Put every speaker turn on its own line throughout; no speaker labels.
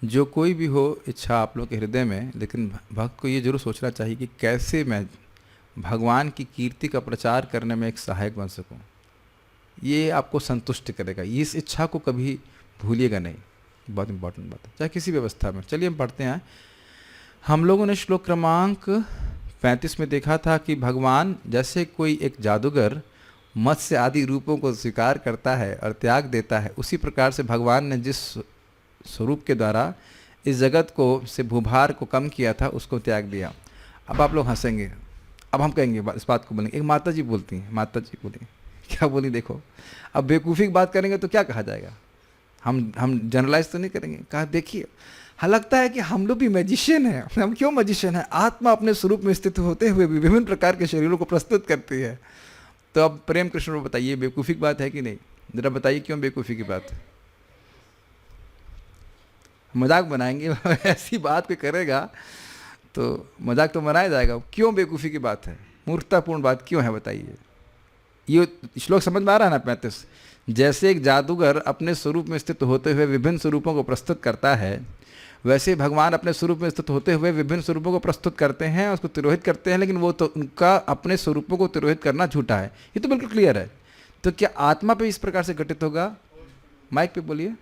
जो कोई भी हो इच्छा आप लोग के हृदय में, लेकिन भक्त को ये जरूर सोचना चाहिए कि कैसे मैं भगवान की कीर्ति का प्रचार करने में एक सहायक बन सकूं। ये आपको संतुष्ट करेगा, इस इच्छा को कभी भूलिएगा नहीं। बहुत इंपॉर्टेंट बात है, चाहे किसी व्यवस्था में। चलिए हम पढ़ते हैं। हम लोगों ने श्लोक क्रमांक 35 में देखा था कि भगवान जैसे कोई एक जादूगर मत्स्य आदि रूपों को स्वीकार करता है और त्याग देता है, उसी प्रकार से भगवान ने जिस स्वरूप के द्वारा इस जगत को से भूभार को कम किया था उसको त्याग दिया। अब आप लोग हंसेंगे, अब हम कहेंगे इस बात को बोलेंगे। एक माता जी बोलती हैं, माता जी बोली, क्या बोली देखो, अब बेवकूफ़ी की बात करेंगे तो क्या कहा जाएगा, हम जनरलाइज तो नहीं करेंगे। कहा देखिए, हाँ लगता है कि हम लोग भी मैजिशियन हैं। हम क्यों मैजिशियन हैं? आत्मा अपने स्वरूप में स्थित होते हुए भी विभिन्न प्रकार के शरीरों को प्रस्तुत करती है। तो अब प्रेम कृष्ण को बताइए, बेवकूफ़ी की बात है कि नहीं? जरा बताइए क्यों बेवकूफ़ी की बात है? मजाक बनाएंगे ऐसी बात कोई करेगा तो मजाक तो बनाया जाएगा। क्यों बेवकूफ़ी की बात है, मूर्खतापूर्ण बात क्यों है, बताइए। ये श्लोक समझ में आ रहा है ना? 35, जैसे एक जादूगर अपने स्वरूप में स्थित होते हुए विभिन्न स्वरूपों को प्रस्तुत करता है, वैसे भगवान अपने स्वरूप में स्थित होते हुए विभिन्न स्वरूपों को प्रस्तुत करते हैं, उसको तिरोहित करते हैं, लेकिन वो तो उनका अपने स्वरूपों को तिरोहित करना झूठा है। ये तो बिल्कुल क्लियर है। तो क्या आत्मा पे इस प्रकार से घटित होगा? माइक पे बोलिए।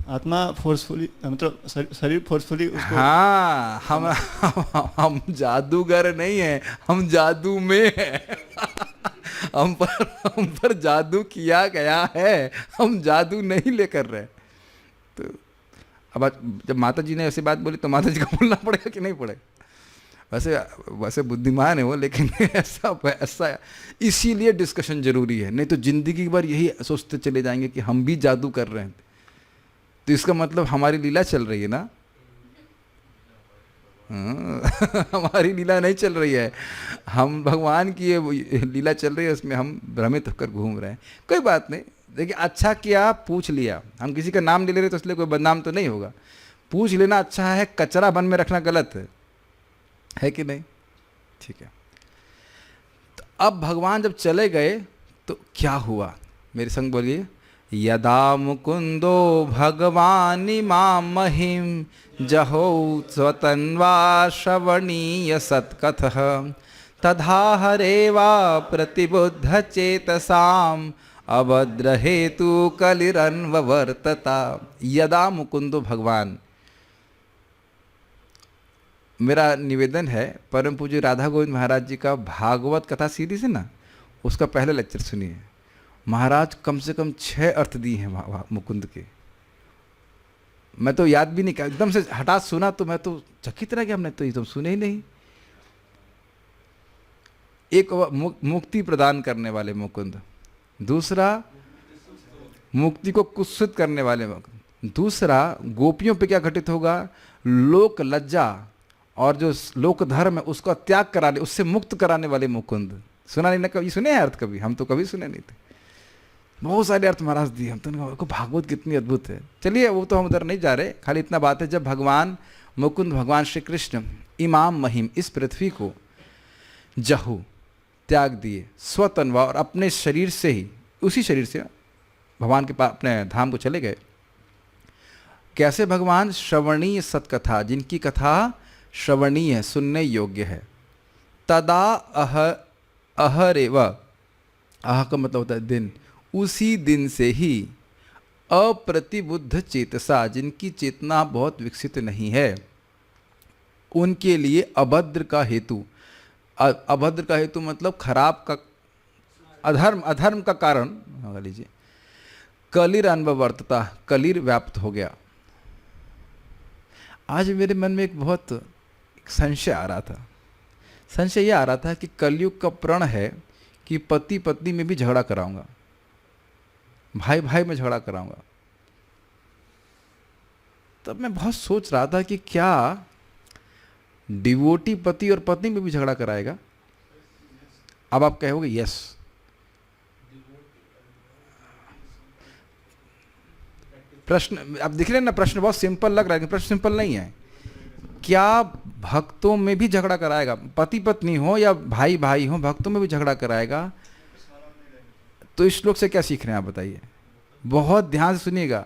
आत्मा फोर्सफुली, मतलब शरीर फोर्सफुली उसको।
हाँ, हम जादूगर नहीं हैं, हम जादू में हैं। हम पर जादू किया गया है, हम जादू नहीं लेकर रहे। तो अब जब माता जी ने ऐसी बात बोली तो माता जी को बोलना पड़ेगा कि नहीं पड़ेगा? वैसे बुद्धिमान है वो, लेकिन ऐसा इसीलिए डिस्कशन जरूरी है। नहीं तो जिंदगी भर यही सोचते चले जाएंगे कि हम भी जादू कर रहे हैं, तो इसका मतलब हमारी लीला चल रही है ना। हमारी लीला नहीं चल रही है, हम भगवान की ये लीला चल रही है, उसमें हम भ्रमित होकर घूम रहे हैं। कोई बात नहीं, देखिए अच्छा किया, पूछ लिया। हम किसी का नाम ले ले रहे तो इसलिए कोई बदनाम तो नहीं होगा। पूछ लेना अच्छा है, कचरा बन में रखना गलत है कि नहीं? ठीक है। तो अब भगवान जब चले गए तो क्या हुआ, मेरे संग बोलिए। यदा मुकुंदो भगवानी मां महिम जहो स्वतन्वा श्रवणीय सत्कथः तथा हरेवा प्रतिबुद्ध चेतसाम अभद्र हेतु कलिरन्वर्तता। यदा मुकुंदो भगवान, मेरा निवेदन है, परम पूज्य राधा गोविंद महाराज जी का भागवत कथा सीरीज है ना, उसका पहला लेक्चर सुनिए। महाराज कम से कम 6 अर्थ दिए हैं मुकुंद के। मैं तो याद भी नहीं किया, एकदम से हठात सुना तो मैं तो चकित रह गया। हमने तो ये तो सुने ही नहीं। एक मुक्ति प्रदान करने वाले मुकुंद, दूसरा मुक्ति को कुत्सित करने वाले मुकुंद, दूसरा गोपियों पे क्या घटित होगा, लोक लज्जा और जो लोक धर्म है उसका त्याग कराने, उससे मुक्त कराने वाले मुकुंद। सुना नहीं ना कभी? सुने हैं अर्थ कभी? हम तो कभी सुने नहीं थे। बहुत सारे अर्थ महाराज दिए। हम तो भागवत कितनी अद्भुत है। चलिए वो तो हम उधर नहीं जा रहे, खाली इतना बात है, जब भगवान मुकुंद भगवान श्री कृष्ण इमाम महिम इस पृथ्वी को जहू त्याग दिए स्वतन्वा, और अपने शरीर से ही, उसी शरीर से भगवान के पास अपने धाम को चले गए। कैसे भगवान? श्रवणीय सत्कथा, जिनकी कथा श्रवणीय सुनने योग्य है। तदा अहरेव, आह का मतलब होता है दिन, उसी दिन से ही अप्रतिबुद्ध चेतसा, जिनकी चेतना बहुत विकसित नहीं है, उनके लिए अभद्र का हेतु, अभद्र का हेतु मतलब खराब का, अधर्म का कारण लीजिए, कलिर अनवर्तता, कलिर व्याप्त हो गया। आज मेरे मन में एक बहुत संशय आ रहा था। संशय यह आ रहा था कि कलयुग का प्रण है कि पति पत्नी में भी झगड़ा कराऊंगा, भाई भाई में झगड़ा कराऊंगा। तब मैं बहुत सोच रहा था कि क्या डिवोटी पति और पत्नी में भी झगड़ा कराएगा? अब आप कहोगे यस। प्रश्न अब दिख रहे हैं ना, प्रश्न बहुत सिंपल लग रहा है, लेकिन प्रश्न सिंपल नहीं है। क्या भक्तों में भी झगड़ा कराएगा? पति पत्नी हो या भाई भाई हो, भक्तों में भी झगड़ा कराएगा। तो इस श्लोक से क्या सीख रहे हैं आप बताइए? बहुत ध्यान से सुनिएगा।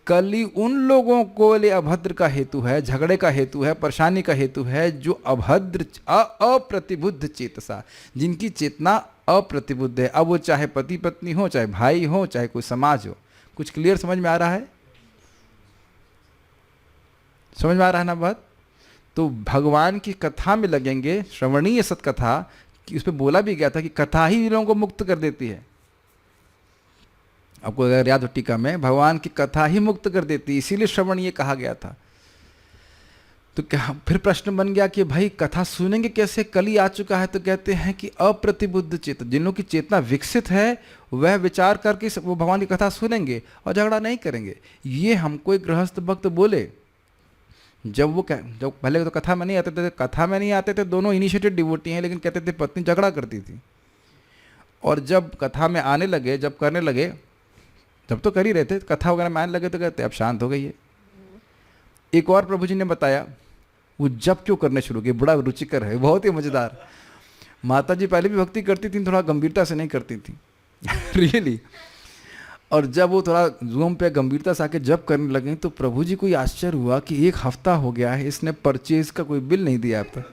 कली उन लोगों को लिए अभद्र का हेतु है, झगड़े का हेतु है, परेशानी का हेतु है जो अभद्र अप्रतिबुद्ध चेतसा, जिनकी चेतना अप्रतिबुद्ध है। अब वो चाहे पति पत्नी हो, चाहे भाई हो, चाहे कोई समाज हो। कुछ क्लियर समझ में आ रहा है? समझ में आ रहा है ना बात? तो भगवान की कथा में लगेंगे, श्रवणीय सत्कथा कि उसमें बोला भी गया था कि कथा ही लोगों को मुक्त कर देती है। आपको अगर याद हो टीका में, भगवान की कथा ही मुक्त कर देती है, इसीलिए श्रवणीय कहा गया था। तो क्या फिर प्रश्न बन गया कि भाई कथा सुनेंगे कैसे? कली आ चुका है। तो कहते हैं कि अप्रतिबुद्ध चेत, जिन लोगों की चेतना विकसित है वह विचार करके वो भगवान की कथा सुनेंगे और झगड़ा नहीं करेंगे। ये हमको एक गृहस्थ भक्त बोले, जब पहले तो कथा में नहीं आते थे, दोनों इनिशिएटेड डिवोटी हैं, लेकिन कहते थे पत्नी झगड़ा करती थी। और जब कथा में आने लगे, जब करने लगे, जब तो कर ही रहे थे, कथा वगैरह में आने लगे तो कहते अब शांत हो गई है। एक और प्रभु जी ने बताया, वो जब क्यों करने शुरू किए, बड़ा रुचिकर है, बहुत ही मजेदार। माता जी पहले भी भक्ति करती थी, थोड़ा गंभीरता से नहीं करती थी रियली। और जब वो थोड़ा जूम पे गंभीरता से आके जब करने लगे तो प्रभु जी को ये आश्चर्य हुआ कि 1 हफ्ता हो गया है इसने परचेज का कोई बिल नहीं दिया अब तक।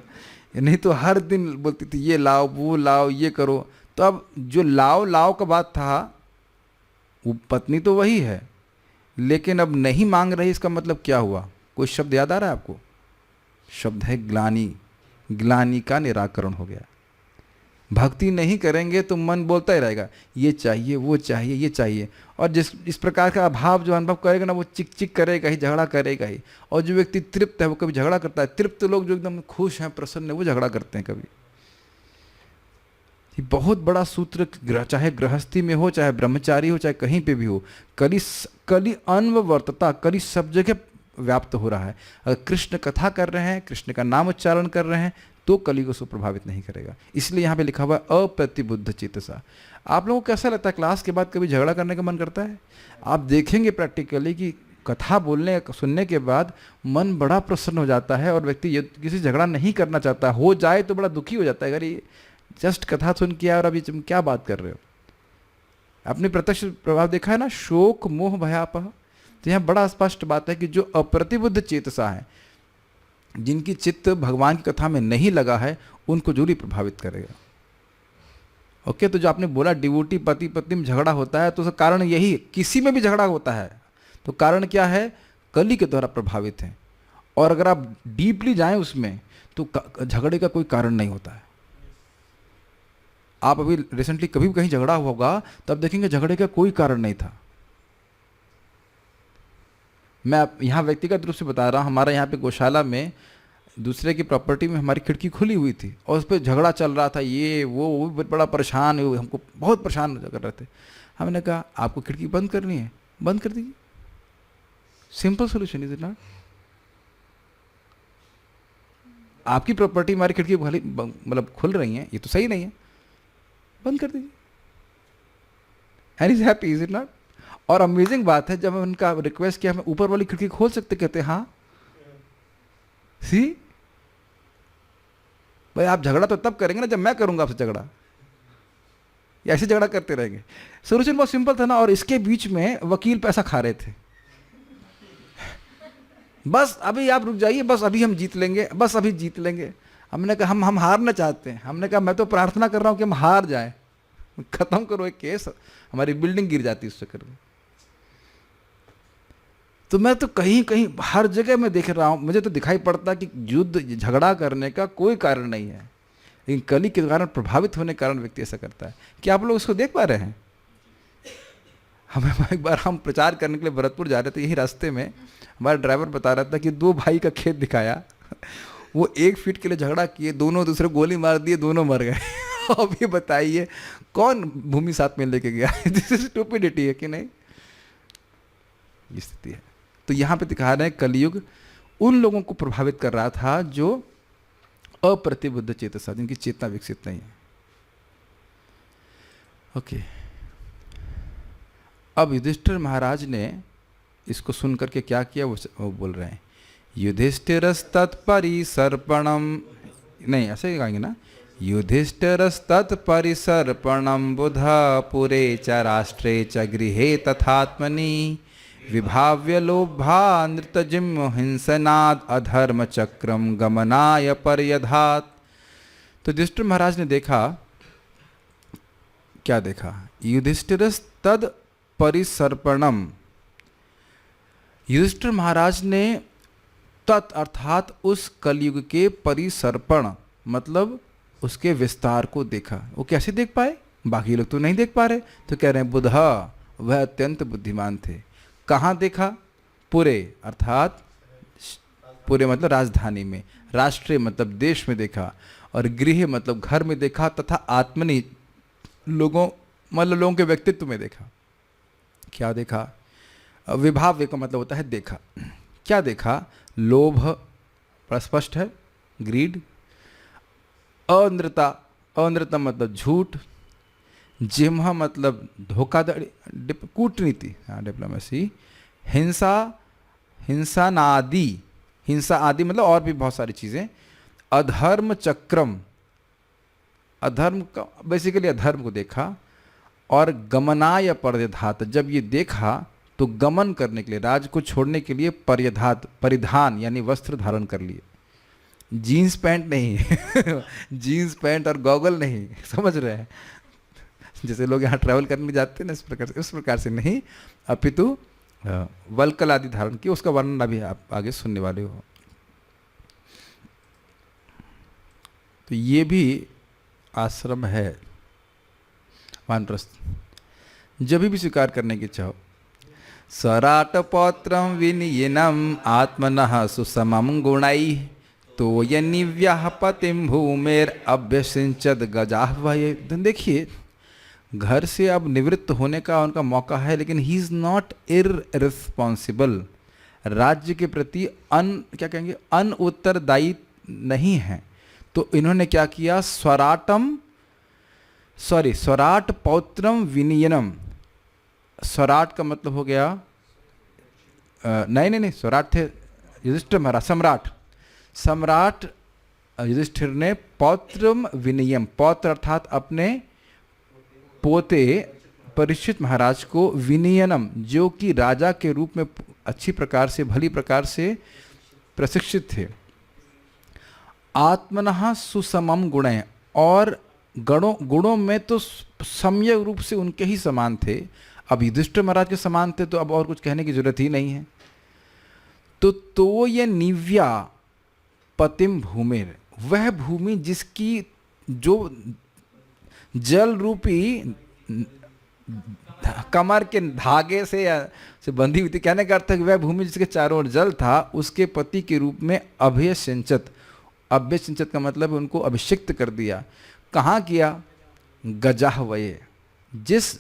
नहीं तो हर दिन बोलती थी ये लाओ, वो लाओ, ये करो। तो अब जो लाओ का बात था, वो पत्नी तो वही है, लेकिन अब नहीं मांग रही, इसका मतलब क्या हुआ? कोई शब्द याद आ रहा है आपको? शब्द है ग्लानि। ग्लानि का निराकरण हो गया। भक्ति नहीं करेंगे तो मन बोलता ही रहेगा ये चाहिए, वो चाहिए, ये चाहिए। और इस प्रकार का अभाव जो अनुभव करेगा ना, वो चिक चिक करेगा ही, झगड़ा करेगा ही। और जो व्यक्ति तृप्त है वो कभी झगड़ा करता है। तृप्त लोग जो एकदम खुश हैं, प्रसन्न है, वो झगड़ा करते हैं कभी। ये बहुत बड़ा सूत्र, चाहे गृहस्थी में हो, चाहे ब्रह्मचारी हो, चाहे कहीं पे भी हो। कली अनवर्तता, कली सब जगह व्याप्त हो रहा है। अगर कृष्ण कथा कर रहे हैं, कृष्ण का नाम उच्चारण कर रहे हैं, तो कली को प्रभावित नहीं करेगा। इसलिए यहाँ पे लिखा हुआ है अप्रतिबुद्ध चेतसा। आप लोगों को कैसा लगता है, क्लास के बाद कभी झगड़ा करने का मन करता है? आप देखेंगे प्रैक्टिकली कि कथा सुनने के बाद मन बड़ा प्रसन्न हो जाता है और व्यक्ति किसी झगड़ा नहीं करना चाहता। हो जाए तो बड़ा दुखी हो जाता है, अगर ये जस्ट कथा सुन के और अभी तुम क्या बात कर रहे हो। आपने प्रत्यक्ष प्रभाव देखा है ना, शोक मोह भयापह। तो यहाँ बड़ा स्पष्ट बात है कि जो अप्रतिबुद्ध चेतसा है, जिनकी चित्त भगवान की कथा में नहीं लगा है, उनको जरूर प्रभावित करेगा। ओके, तो जो आपने बोला डिवोटी पति पत्नी में झगड़ा होता है, तो उसका कारण यही, किसी में भी झगड़ा होता है तो कारण क्या है? कली के द्वारा प्रभावित है। और अगर आप डीपली जाएं उसमें तो झगड़े का कोई कारण नहीं होता है। आप अभी रिसेंटली कभी भी कहीं झगड़ा होगा तब देखेंगे झगड़े का कोई कारण नहीं था। मैं यहाँ व्यक्तिगत रूप से बता रहा हूँ, हमारा यहाँ पे गौशाला में दूसरे की प्रॉपर्टी में हमारी खिड़की खुली हुई थी और उस पर झगड़ा चल रहा था, ये वो बड़ा परेशान, हमको बहुत परेशान कर रहे थे। हमने कहा आपको खिड़की बंद करनी है, बंद कर दीजिए, simple solution is it not? आपकी प्रॉपर्टी हमारी खिड़की मतलब खुल रही है, ये तो सही नहीं है, बंद कर दीजिए। And is happy, is it not? और अमेजिंग बात है, जब उनका रिक्वेस्ट किया हमें ऊपर वाली खिड़की खोल सकते, कहते हाँ। सी भाई, आप झगड़ा तो तब करेंगे ना जब मैं करूंगा आपसे झगड़ा, या ऐसे झगड़ा करते रहेंगे? सोल्यूशन बहुत सिंपल था ना। और इसके बीच में वकील पैसा खा रहे थे। बस अभी आप रुक जाइए, बस अभी हम जीत लेंगे, बस अभी जीत लेंगे। हमने कहा हम हारना चाहते हैं। हमने कहा मैं तो प्रार्थना कर रहा हूं कि हम हार जाए, खत्म करो एक केस, हमारी बिल्डिंग गिर जाती उस चक्कर में। तो मैं तो कहीं कहीं हर जगह मैं देख रहा हूं, मुझे तो दिखाई पड़ता कि युद्ध झगड़ा करने का कोई कारण नहीं है, लेकिन कली के कारण प्रभावित होने के कारण व्यक्ति ऐसा करता है। क्या आप लोग उसको देख पा रहे हैं? हमें एक बार हम प्रचार करने के लिए भरतपुर जा रहे थे, यही रास्ते में हमारा ड्राइवर बता रहा था कि 2 भाई का खेत दिखाया, वो 1 फीट के लिए झगड़ा किए, दोनों दूसरे गोली मार दिए, दोनों मर गए। अब ये बताइए कौन भूमि साथ में लेके गया? दिस इज स्टूपिडिटी है कि नहीं? ये स्थिति है। तो यहाँ पे दिखा रहे हैं कलयुग उन लोगों को प्रभावित कर रहा था जो अप्रतिबुद्ध चेतसा, जिनकी चेतना विकसित नहीं है। ओके, अब युधिष्ठिर महाराज ने इसको सुन करके क्या किया, वो बोल रहे हैं युधिष्ठिरस्तत्परिसर्पणम, नहीं ऐसे ही कहेंगे ना, युधिष्ठिरस्तत्परिसर्पणम बुधा पुरे च राष्ट्रे च गृहे तथात्मनि विभाव्य लोभा नृतजिम हिंसनाद अधर्म चक्रम गमनाय पर्यधात। तो युधिष्ठिर महाराज ने देखा, क्या देखा? युधिष्ठिरस् तद परिसर्पणम। युधिष्ठिर महाराज ने तत् अर्थात उस कलयुग के परिसर्पण मतलब उसके विस्तार को देखा। वो कैसे देख पाए? बाकी लोग तो नहीं देख पा रहे। तो कह रहे हैं बुधा, वह अत्यंत बुद्धिमान थे। कहाँ देखा? पुरे अर्थात पुरे मतलब राजधानी में, राष्ट्रीय मतलब देश में देखा, और गृह मतलब घर में देखा, तथा आत्मनि लोगों मतलब लोगों के व्यक्तित्व में देखा। क्या देखा? विभाव्य का मतलब होता है देखा। क्या देखा? लोभ, स्पष्ट है, ग्रीड। अनृता, अनृता मतलब झूठ। जिम्ह मतलब धोखाधड़ी, कूटनीति, डिप्लोमेसी। हिंसा, हिंसानादि, हिंसा आदि मतलब और भी बहुत सारी चीज़ें। अधर्म चक्रम, अधर्म का बेसिकली अधर्म को देखा। और गमनाय पर्यधात, जब ये देखा तो गमन करने के लिए, राज को छोड़ने के लिए पर्यधात, परिधान यानी वस्त्र धारण कर लिए। जीन्स पैंट नहीं जीन्स पैंट और गॉगल नहीं, समझ रहे हैं? जैसे लोग यहाँ ट्रैवल करने जाते हैं ना, इस प्रकार से, उस प्रकार से नहीं, अपितु वल्कल आदि धारण किए। उसका वर्णन अभी आप आगे सुनने वाले हो। तो ये भी आश्रम है वानप्रस्थ। जब भी स्वीकार करने की चाहो। सराट पौत्रम विनियनम आत्मनः सुसमम गुणाई तो यनिव्याह पतिम भूमेर अभ्यसिंचद गजाह्वये। देखिए, घर से अब निवृत्त होने का उनका मौका है, लेकिन ही इज नॉट इररिस्पॉन्सिबल। राज्य के प्रति क्या कहेंगे, उत्तरदायी नहीं है। तो इन्होंने क्या किया? स्वराट पौत्रम विनियनम। स्वराट का मतलब हो गया नहीं, स्वराट थे युधिष्ठिर महाराज, सम्राट। सम्राट युधिष्ठिर ने पौत्रम विनियम, पौत्र अर्थात अपने पोते परीक्षित महाराज को विनियनम, जो कि राजा के रूप में अच्छी प्रकार से, भली प्रकार से प्रशिक्षित थे। आत्मनः सुसमम गुणैः, और गुणों में तो सम्यक रूप से उनके ही समान थे। अब युधिष्ठिर महाराज के समान थे तो अब और कुछ कहने की जरूरत ही नहीं है। तो ये निव्या पतिम भूमिर, वह भूमि जिसकी जो जल रूपी कमर के धागे से बंधी हुई थी। कहने का अर्थ है कि वह भूमि जिसके चारों ओर जल था, उसके पति के रूप में अभ्यसिंचत। अभ्यसिंचत का मतलब उनको अभिषिक्त कर दिया। कहाँ किया? गजाह्वये, जिस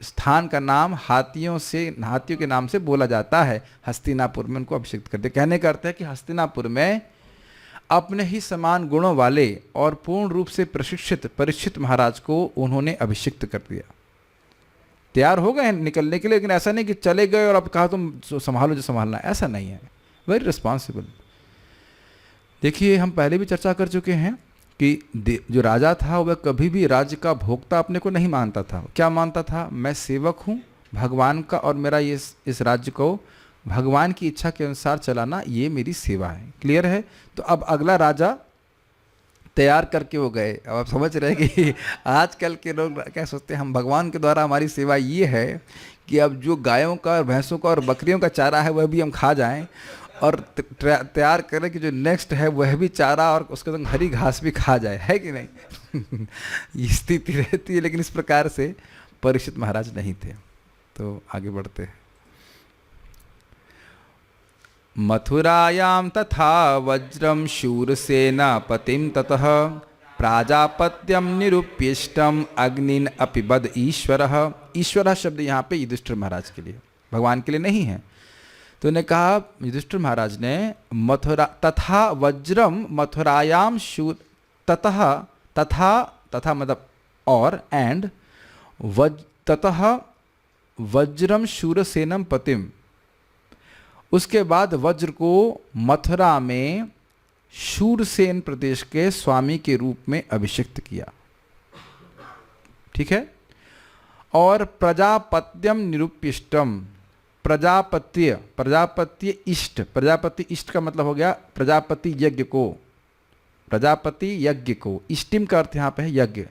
स्थान का नाम हाथियों के नाम से बोला जाता है, हस्तिनापुर में उनको अभिषिक्त कर दिया। कहने का अर्थ है कि हस्तिनापुर में अपने ही समान गुणों वाले और पूर्ण रूप से प्रशिक्षित परीक्षित महाराज को उन्होंने अभिषिक्त कर दिया। तैयार हो गए निकलने के लिए, लेकिन ऐसा नहीं कि चले गए और अब कहा तुम संभालो जो संभालना है, ऐसा नहीं है। Very responsible. देखिए, हम पहले भी चर्चा कर चुके हैं कि जो राजा था वह कभी भी राज्य का भोक्ता अपने को नहीं मानता था। क्या मानता था? मैं सेवक हूँ भगवान का, और मेरा ये इस राज्य को भगवान की इच्छा के अनुसार चलाना ये मेरी सेवा है। क्लियर है? तो अब अगला राजा तैयार करके वो गए। अब आप समझ रहे हैं कि आजकल के लोग क्या सोचते हैं, हम भगवान के द्वारा हमारी सेवा ये है कि अब जो गायों का और भैंसों का और बकरियों का चारा है वह भी हम खा जाएं, और तैयार करें कि जो नेक्स्ट है वह भी चारा और उसके संग हरी घास भी खा जाए, है कि नहीं? ये स्थिति रहती है। लेकिन इस प्रकार से परीक्षित महाराज नहीं थे। तो आगे बढ़ते हैं। मथुरायां तथा वज्रम शूरसेनापतिं ततः प्राजापत्यम निरूप्यष्टम अग्निन अपिबद ईश्वरः। ईश्वरः शब्द यहाँ पे युधिष्ठिर महाराज के लिए, भगवान के लिए नहीं है। तो ने कहा युधिष्ठिर महाराज ने मथुरा तथा वज्रम मथुरायाम शूर तथा मतलब और एंड ततः वज्रम शूरसेनम पतिम, उसके बाद वज्र को मथुरा में शूरसेन प्रदेश के स्वामी के रूप में अभिषिक्त किया। ठीक है? और प्रजापत्यम निरूप्यष्टम, प्रजापत्य, प्रजापत्य इष्ट, प्रजापति इष्ट का मतलब हो गया प्रजापति यज्ञ को, प्रजापति यज्ञ को, इष्टिम का अर्थ यहाँ पे है यज्ञ,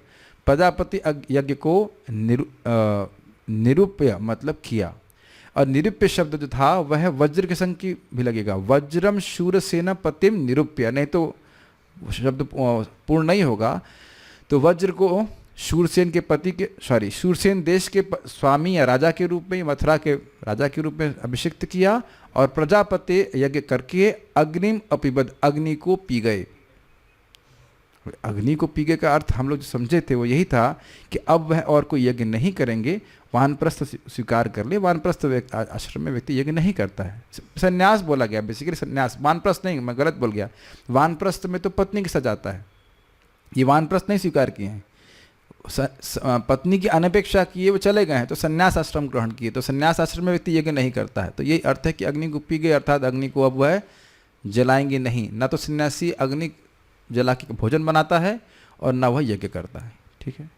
प्रजापति यज्ञ को निरूप्य मतलब किया। और निरूप्य शब्द जो था वह वज्र के संग की भी लगेगा, वज्रम शूरसेन पतिम निरूप्य, नहीं तो शब्द पूर्ण नहीं होगा। तो वज्र को शूरसेन के पति के शूरसेन देश के स्वामी या राजा के रूप में, मथुरा के राजा के रूप में अभिषिक्त किया, और प्रजापति यज्ञ करके अग्निम अपिबद, अग्नि को पी गए। अग्नि को पी गए का अर्थ हम लोग जो समझे थे वो यही था कि अब वह और कोई यज्ञ नहीं करेंगे, वानप्रस्थ स्वीकार कर ले। वानप्रस्थ आश्रम में व्यक्ति यज्ञ नहीं करता है, संन्यास बोला गया बेसिकली, संन्यास, वानप्रस्थ नहीं, मैं गलत बोल गया। वानप्रस्थ में तो पत्नी के साथ जाता है, ये वानप्रस्थ नहीं स्वीकार किए हैं, पत्नी की अनपेक्षा किए वो चले गए हैं, तो संन्यास आश्रम ग्रहण किए। तो संन्यास आश्रम में व्यक्ति यज्ञ नहीं करता है। तो यही अर्थ है कि अग्नि को पी गए, अर्थात अग्नि को अब वह जलाएंगे नहीं। न तो सन्यासी अग्नि जला के भोजन बनाता है और न वह यज्ञ करता है। ठीक है।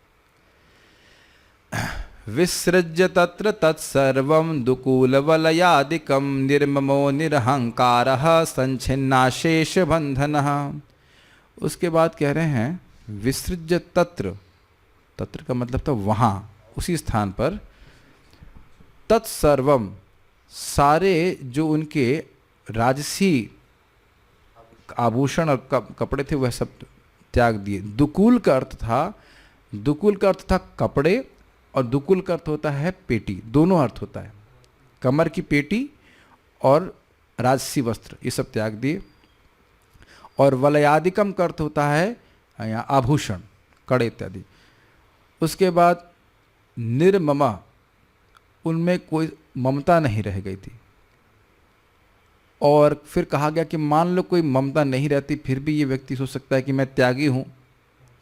विसृज्य तत्र तत्सर्वं दुकूलवलयादिकं निर्ममो निरहंकारः संच्छिन्नाशेष बंधनः। उसके बाद कह रहे हैं विसृज्य तत्र, तत्र का मतलब था वहाँ, उसी स्थान पर, तत्सर्वम सारे जो उनके राजसी आभूषण और कपड़े थे वह सब त्याग दिए। दुकूल का अर्थ था, दुकूल का अर्थ था कपड़े, और दुकूल का अर्थ होता है पेटी, दोनों अर्थ होता है, कमर की पेटी और राजसी वस्त्र, ये सब त्याग दिए। और वलयादिकम का अर्थ होता है यहाँ आभूषण, कड़े इत्यादि। उसके बाद निर्ममा, उनमें कोई ममता नहीं रह गई थी। और फिर कहा गया कि मान लो कोई ममता नहीं रहती फिर भी ये व्यक्ति सोच सकता है कि मैं त्यागी हूँ,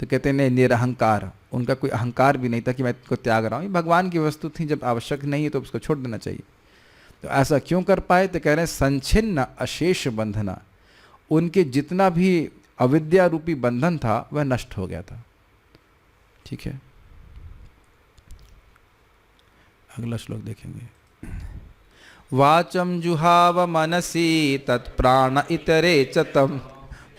तो कहते हैं नहीं, निरहंकार, उनका कोई अहंकार भी नहीं था कि मैं इसको त्याग रहा हूँ, ये भगवान की वस्तु थी, जब आवश्यक नहीं है तो उसको छोड़ देना चाहिए। तो ऐसा क्यों कर पाए? तो कह रहे हैं संच्छिन्न अशेष बंधना, उनके जितना भी अविद्या रूपी बंधन था वह नष्ट हो गया था। ठीक है, अगला श्लोक देखेंगे। वाचम जुहाव मनसी तत्प्राण इतरे च तम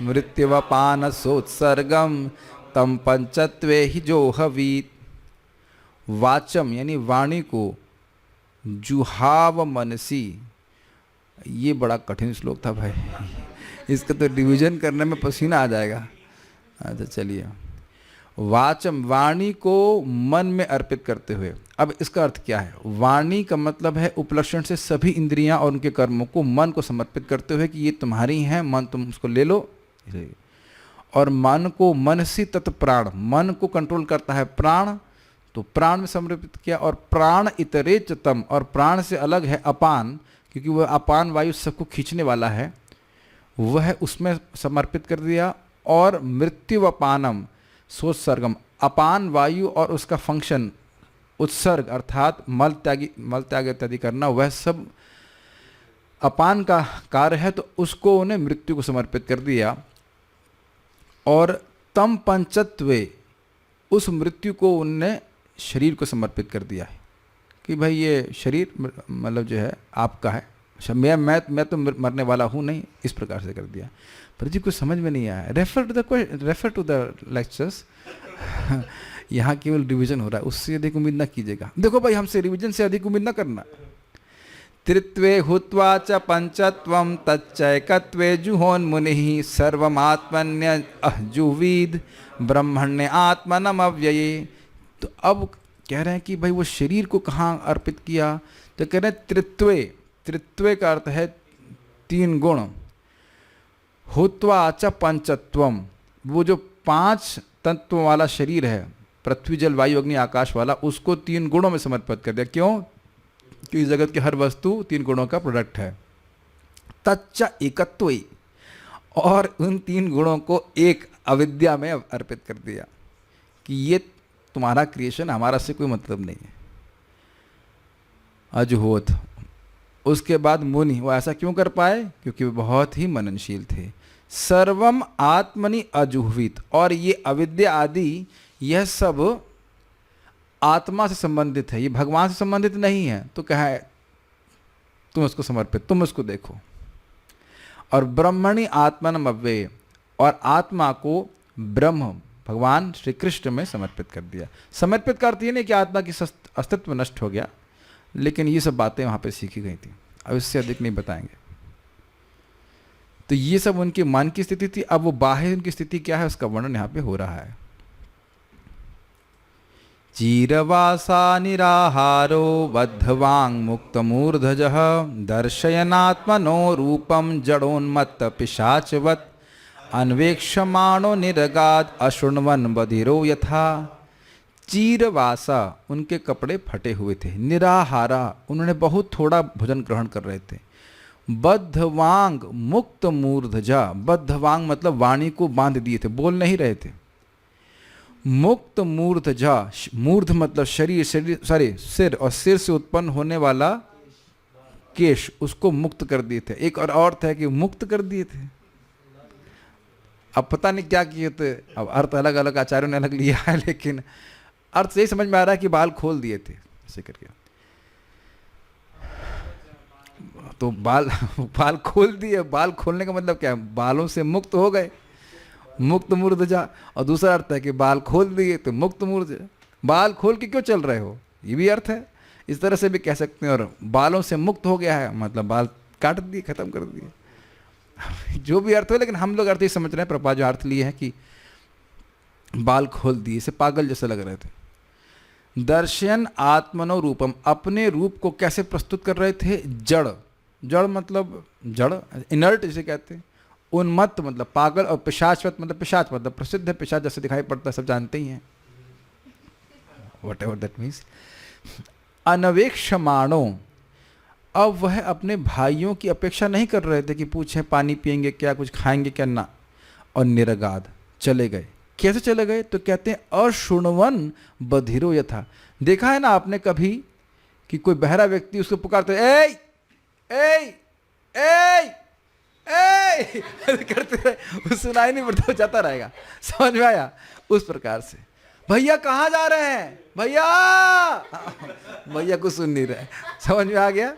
मृत्युवपान सोत्सर्गम तम पंचत्वे ही जोहवीत। वाचम यानी वाणी को, जुहाव मनसी, ये बड़ा कठिन श्लोक था भाई, इसका तो डिवीजन करने में पसीना आ जाएगा। अच्छा चलिए, वाचम वाणी को मन में अर्पित करते हुए। अब इसका अर्थ क्या है? वाणी का मतलब है उपलक्षण से सभी इंद्रियां और उनके कर्मों को मन को समर्पित करते हुए कि ये तुम्हारी हैं, मन तुम उसको ले लो। और मन को मनसी तत् प्राण, मन को कंट्रोल करता है प्राण, तो प्राण में समर्पित किया। और प्राण इतरे चतम, और प्राण से अलग है अपान, क्योंकि वह अपान वायु सबको खींचने वाला है, वह उसमें समर्पित कर दिया। और मृत्यु अपानम सोत्सर्गम, अपान वायु और उसका फंक्शन उत्सर्ग अर्थात मल त्याग इत्यादि करना, वह सब अपान का कार्य है, तो उसको उन्हें मृत्यु को समर्पित कर दिया। और तम पंचत्वे, उस मृत्यु को उनने शरीर को समर्पित कर दिया है कि भाई ये शरीर मतलब जो है आपका है, मैं तो मरने वाला हूँ नहीं, इस प्रकार से कर दिया। पर जी कुछ समझ में नहीं आया। Refer to the lectures. यहाँ केवल रिवीजन हो रहा है, उससे अधिक उम्मीद ना कीजिएगा। देखो भाई, हमसे रिवीजन से अधिक उम्मीद ना करना। त्रित्वे हुत्वा च पंचत्वं तच्चैकत्वे जुहोन्मुनिः सर्वमात्मन्य अजुवीद ब्रह्मण्य आत्मनम अव्यये। तो अब कह रहे हैं कि भाई वो शरीर को कहाँ अर्पित किया? तो कह रहे हैं त्रित्वे, त्रित्वे का अर्थ है तीन गुण। हुत्वा च पंचत्वम, वो जो पांच तत्व वाला शरीर है, पृथ्वी जल वायु अग्नि आकाश वाला, उसको तीन गुणों में समर्पित कर दिया। क्यों? क्योंकि जगत की हर वस्तु तीन गुणों का प्रोडक्ट है। तच्च एकत्वे, और उन तीन गुणों को एक अविद्या में अर्पित कर दिया कि ये तुम्हारा क्रिएशन, हमारा से कोई मतलब नहीं है। अजुहोत। उसके बाद मुनि, वो ऐसा क्यों कर पाए? क्योंकि वे बहुत ही मननशील थे। सर्वम आत्मनि अजुह्वित, और ये अविद्या आदि यह सब आत्मा से संबंधित है, ये भगवान से संबंधित नहीं है। तो कहा है तुम उसको समर्पित, तुम उसको देखो। और ब्रह्मणि आत्मनम अव्यय, और आत्मा को ब्रह्म भगवान श्री कृष्ण में समर्पित कर दिया। समर्पित का अर्थ ये नहीं कि आत्मा की अस्तित्व नष्ट हो गया, लेकिन ये सब बातें वहाँ पे सीखी गई थी, अब इससे अधिक नहीं बताएंगे। तो ये सब उनके मन की स्थिति थी। अब वो बाह्य उनकी स्थिति क्या है उसका वर्णन यहाँ पे हो रहा है। चीरवासा निराहारो बद्धवांग मुक्त मूर्धजः दर्शयनात्मनो रूपम जड़ोन्मत्त पिशाचवत् अन्वेक्षमाणो निरगाद अशृण्वन् बधिरो यथा। चीरवासा, उनके कपड़े फटे हुए थे। निराहारा, उन्होंने बहुत थोड़ा भोजन ग्रहण कर रहे थे। बद्धवांग मुक्त मूर्धजा, बद्धवांग मतलब वाणी को बांध दिए थे, बोल नहीं रहे थे। मुक्त मूर्धजा, मूर्ध मतलब शरीर, सिर, और सिर से उत्पन्न होने वाला केश, उसको मुक्त कर दिए थे। एक और अर्थ है कि मुक्त कर दिए थे। अब पता नहीं क्या किए थे, अब अर्थ अलग अलग आचार्यों ने अलग लिया है, लेकिन अर्थ यही समझ में आ रहा है कि बाल खोल दिए थे ऐसे करके। तो बाल खोल दिए। बाल खोलने का मतलब क्या है? बालों से मुक्त हो गए, मुक्त मूर्धजा। और दूसरा अर्थ है कि बाल खोल दिए तो मुक्त मूर्धजा। बाल खोल के क्यों चल रहे हो, ये भी अर्थ है। इस तरह से भी कह सकते हैं। और बालों से मुक्त हो गया है मतलब बाल काट दिए, खत्म कर दिए, जो भी अर्थ हो। लेकिन हम लोग अर्थ ही समझ रहे हैं। प्रभुपाद जो अर्थ लिए हैं कि बाल खोल दिए, इसे पागल जैसे लग रहे थे। दर्शन आत्मनो रूपम, अपने रूप को कैसे प्रस्तुत कर रहे थे? जड़, जड़ मतलब जड़, इनर्ट जिसे कहते हैं। उन्मत्त मतलब पागल, और पिशाचवत मतलब, पिशाच मतलब प्रसिद्ध है, पिशाच जैसे दिखाई पड़ता है, सब जानते ही हैं, व्हाटएवर दैट मीन्स। अनवेक्षमाणो, अब वह अपने भाइयों की अपेक्षा नहीं कर रहे थे कि पूछे पानी पिएंगे क्या, कुछ खाएंगे क्या, ना। और निरगाद, चले गए। कैसे चले गए? तो कहते हैं अशृण्वन बधिरो यथा। देखा है ना आपने कभी कि कोई बहरा व्यक्ति उसको पुकारते ए ए ए ए करते रहे, वो सुनाई नहीं पड़ता, वो जाता रहेगा। समझ में आया? उस प्रकार से भैया कहाँ जा रहे हैं, भैया, भैया को सुन नहीं रहे। समझ में आ गया?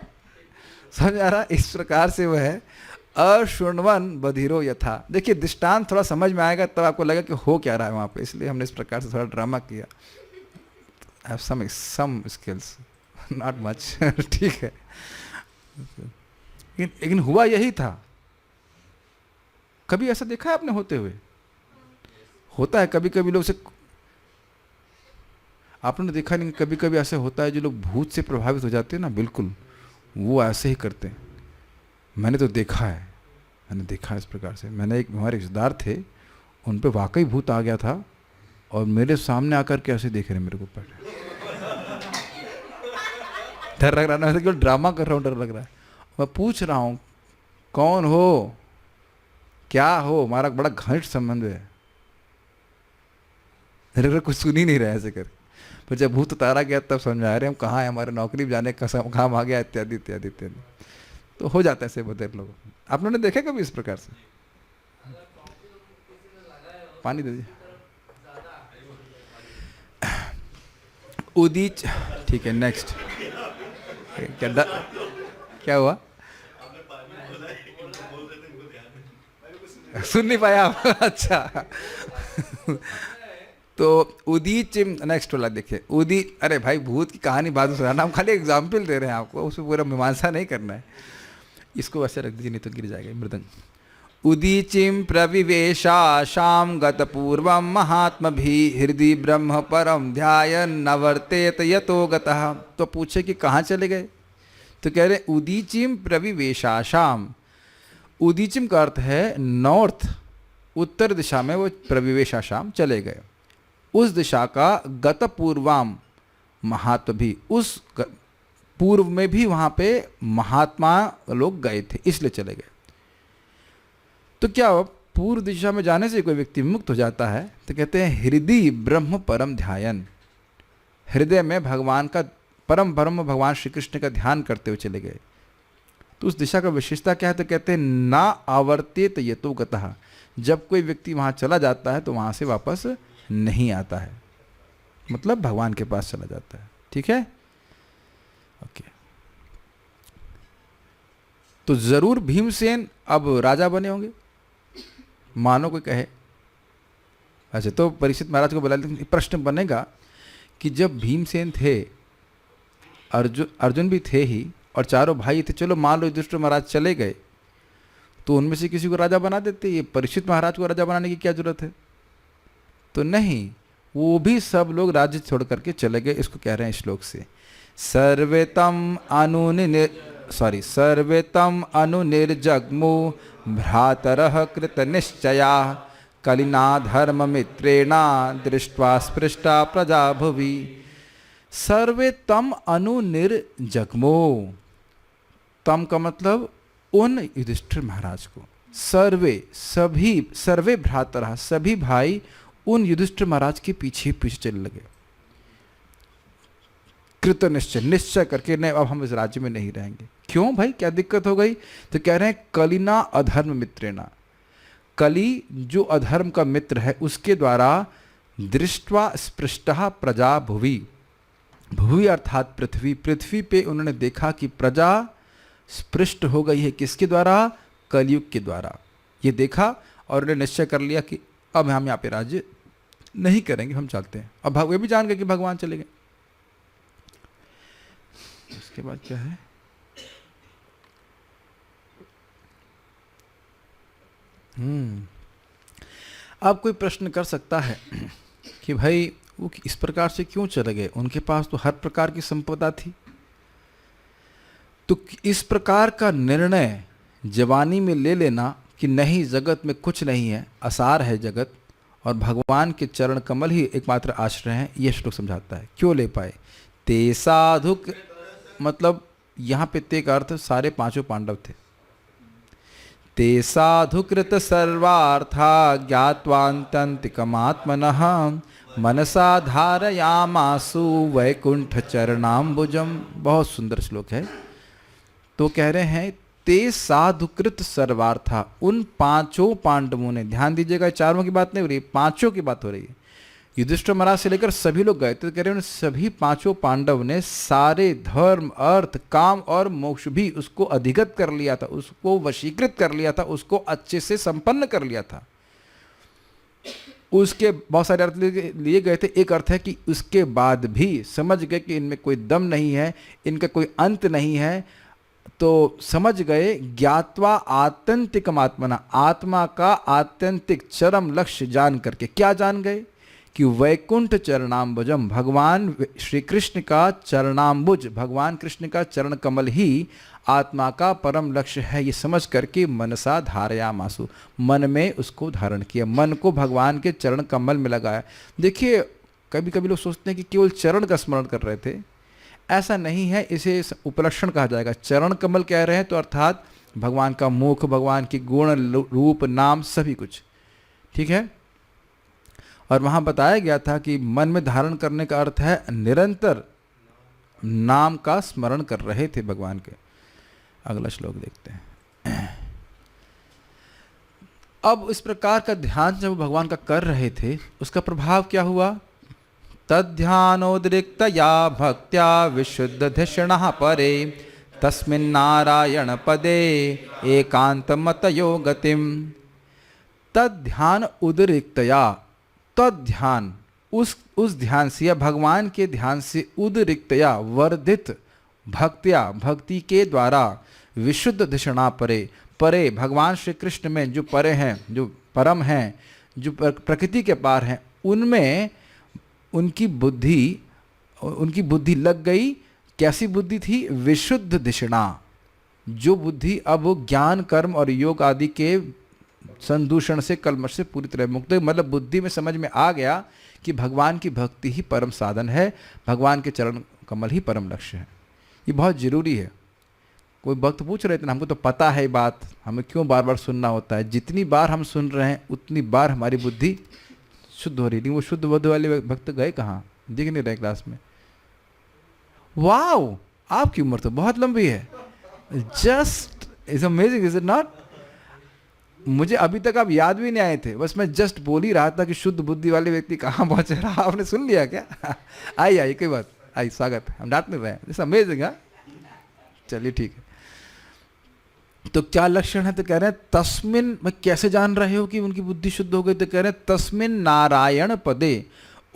समझ आ रहा? इस प्रकार से वह है अशृण्वन बधिरो यथा। देखिए दृष्टांत थोड़ा समझ में आएगा तब आपको लगा कि हो क्या रहा है वहाँ पे, इसलिए हमने इस प्रकार से थोड़ा ड्रामा किया। Have some skills, not much, ठीक है। लेकिन हुआ यही था। कभी ऐसा देखा है आपने होते हुए? होता है कभी कभी लोग से, आपने देखा नहीं, कभी कभी ऐसे होता है जो लोग भूत से प्रभावित हो जाते हैं ना, बिल्कुल वो ऐसे ही करते हैं। मैंने तो देखा है, मैंने देखा इस प्रकार से। मैंने एक, हमारे रिश्तेदार थे, उन पे वाकई भूत आ गया था और मेरे सामने आकर के ऐसे देख रहे मेरे को ऊपर। डर लग रहा है, मैं ड्रामा कर रहा हूँ, डर लग रहा है। मैं पूछ रहा हूँ कौन हो, क्या हो, हमारा बड़ा घनिष्ठ संबंध है। मेरे कुछ सुन ही नहीं रहे ऐसे कर। फिर जब भूत उतारा गया तब समझ में आ रहे हम कहाँ है, हमारे नौकरी जाने का काम आ गया, इत्यादि इत्यादि इत्यादि। तो हो जाता है ऐसे बदेर लोग। आप लोगों ने देखे कभी इस प्रकार से? पानी दे दीजिए। उदीच, ठीक है, नेक्स्ट। क्या हुआ? सुन नहीं पाया आप? अच्छा। तो उदीच, नेक्स्ट वाला देखिए। उदी, अरे भाई भूत की कहानी बाद में सुनाना, हम खाली एग्जाम्पल दे रहे हैं आपको, उसमें पूरा मीमांसा नहीं करना है। इसको वैसे रख दीजिए नहीं तो गिर जाएगा मृदंग। उदीचिम प्रविवेशाशाम गतपूर्वम महात्मभि हृदि ब्रह्म परम ध्यायन नवर्तेत यतो गतः। तो पूछे कि कहाँ चले गए? तो कह रहे उदीचिम प्रविवेशाशाम। उदीचिम का अर्थ है नॉर्थ, उत्तर दिशा में वो प्रविवेशाशाम चले गए। उस दिशा का गतपूर्वाम महात्मभि, उस पूर्व में भी वहाँ पे महात्मा लोग गए थे, इसलिए चले गए। तो क्या पूर्व दिशा में जाने से कोई व्यक्ति मुक्त हो जाता है? तो कहते हैं हृदय ब्रह्म परम ध्यायन, हृदय में भगवान का, परम ब्रह्म भगवान श्री कृष्ण का ध्यान करते हुए चले गए। तो उस दिशा का विशेषता क्या है? तो कहते हैं ना आवर्तेत यतो गतः। जब कोई व्यक्ति वहाँ चला जाता है तो वहाँ से वापस नहीं आता है, मतलब भगवान के पास चला जाता है। ठीक है, ओके। तो जरूर भीमसेन अब राजा बने होंगे, मानो कोई कहे। अच्छा, तो परीक्षित महाराज को बोला, प्रश्न बनेगा कि जब भीमसेन थे, अर्जुन भी थे ही, और चारों भाई थे, चलो मान लो युधिष्ठिर महाराज चले गए, तो उनमें से किसी को राजा बना देते, ये परीक्षित महाराज को राजा बनाने की क्या जरूरत है? तो नहीं, वो भी सब लोग राज्य छोड़ करके चले गए। इसको कह रहे हैं श्लोक से, सर्वेतम अनुनिर्जग्मु भ्रातरः कृत निश्चया कलिना धर्म मित्रेणा दृष्ट्वा स्पृष्टा प्रजा भुवि। सर्वे तम अनुनिर्जग्मो, तम का मतलब उन युधिष्ठिर महाराज को, सर्वे भ्रातरः, सभी भाई उन युधिष्ठिर महाराज के पीछे पीछे चलने लगे। कृत निश्चय करके, नहीं अब हम इस राज्य में नहीं रहेंगे। क्यों भाई, क्या दिक्कत हो गई? तो कह रहे हैं कलिना अधर्म मित्रेणा, कली जो अधर्म का मित्र है उसके द्वारा दृष्ट्वा स्पृष्टा प्रजा भुवि, भुवि अर्थात पृथ्वी, पृथ्वी पे उन्होंने देखा कि प्रजा स्पृष्ट हो गई है। किसके द्वारा? कलयुग के द्वारा। ये देखा और उन्होंने निश्चय कर लिया कि अब हम यहाँ पे राज्य नहीं करेंगे, हम चलते हैं। अब वे भी जान गए कि भगवान चले गए। उसके बाद क्या है? अब कोई प्रश्न कर सकता है कि भाई वो इस प्रकार से क्यों चले गए, उनके पास तो हर प्रकार की संपदा थी। तो इस प्रकार का निर्णय जवानी में ले लेना कि नहीं, जगत में कुछ नहीं है, असार है जगत, और भगवान के चरण कमल ही एकमात्र आश्रय हैं, यह श्लोक समझाता है। क्यों ले पाए? ते साधु, मतलब यहाँ पे ते का अर्थ सारे पांचों पांडव थे। ते साधुकृत सर्वार्था ज्ञात्वान्तन्तिकमात्मनः मनसा धारयामासु वैकुंठ चरणाम्बुजम। बहुत सुंदर श्लोक है। तो कह रहे हैं ते साधुकृत सर्वार्था, उन पांचों पांडवों ने, ध्यान दीजिएगा चारों की बात नहीं हो रही, पांचों की बात हो रही है। युधिष्ठिर महाराज से लेकर सभी लोग गए, तो कह रहे हैं सभी पांचों पांडव ने सारे धर्म अर्थ काम और मोक्ष भी उसको अधिगत कर लिया था, उसको वशीकृत कर लिया था, उसको अच्छे से संपन्न कर लिया था। उसके बहुत सारे अर्थ लिए गए थे। एक अर्थ है कि उसके बाद भी समझ गए कि इनमें कोई दम नहीं है, इनका कोई अंत नहीं है, तो समझ गए ज्ञात्वा आत्यंतिकम आत्मना, आत्मा का आत्यंतिक चरम लक्ष्य जान करके। क्या जान गए? कि वैकुंठ चरणाम्बुजम, भगवान श्री कृष्ण का चरणाम्बुज, भगवान कृष्ण का चरण कमल ही आत्मा का परम लक्ष्य है। ये समझ करके मनसा धारयामासु, मन में उसको धारण किया, मन को भगवान के चरण कमल में लगाया। देखिए कभी कभी लोग सोचते हैं कि केवल चरण का स्मरण कर रहे थे, ऐसा नहीं है, इसे उपलक्षण कहा जाएगा। चरण कमल कह रहे हैं तो अर्थात भगवान का मुख, भगवान की गुण रूप नाम सभी कुछ, ठीक है। और वहाँ बताया गया था कि मन में धारण करने का अर्थ है निरंतर नाम का स्मरण कर रहे थे भगवान के। अगला श्लोक देखते हैं। अब इस प्रकार का ध्यान जब भगवान का कर रहे थे, उसका प्रभाव क्या हुआ? तद्ध्यानोद्रिक्तया भक्त्या विशुद्धधिषणः परे तस्मिन्नारायण पदे एकांतमतयो गतिम। तद्ध्यान उद्रिक्तया, तद्ध्यान उस ध्यान से या भगवान के ध्यान से, उद्रिक्तया वर्धित, भक्त्या भक्ति के द्वारा, विशुद्ध धिषणा परे, परे भगवान श्री कृष्ण में जो परे हैं, जो परम हैं, जो प्रकृति के पार हैं, उनमें उनकी बुद्धि लग गई। कैसी बुद्धि थी? विशुद्ध धिषणा, जो बुद्धि अब ज्ञान कर्म और योग आदि के संदूषण से, कलमश से पूरी तरह मुक्त है। मतलब बुद्धि में समझ में आ गया कि भगवान की भक्ति ही परम साधन है, भगवान के चरण कमल ही परम लक्ष्य है। ये बहुत जरूरी है। कोई भक्त पूछ रहे थे ना, हमको तो पता है बात, हमें क्यों बार बार सुनना होता है? जितनी बार हम सुन रहे हैं उतनी बार हमारी बुद्धि शुद्ध हो रही। नहीं, वो शुद्ध बुद्धि वाले भक्त गए कहाँ? दिख नहीं रहे क्लास में। वाओ, आपकी उम्र तो बहुत लंबी है। Just is amazing, is it not? मुझे अभी तक आप याद भी नहीं आए थे, बस मैं जस्ट बोल ही रहा था कि शुद्ध बुद्धि वाले व्यक्ति कहाँ पहुंचे रहा। आपने सुन लिया क्या? आइए कोई बात, आइए, स्वागत है, हम डांट नहीं रहे हैं। It's amazing. हाँ, चलिए ठीक है। तो क्या लक्षण है? तो कह रहे हैं तस्मिन, मैं कैसे जान रहे हो कि उनकी बुद्धि शुद्ध हो गई? तो कह रहे हैं तस्मिन नारायण पदे,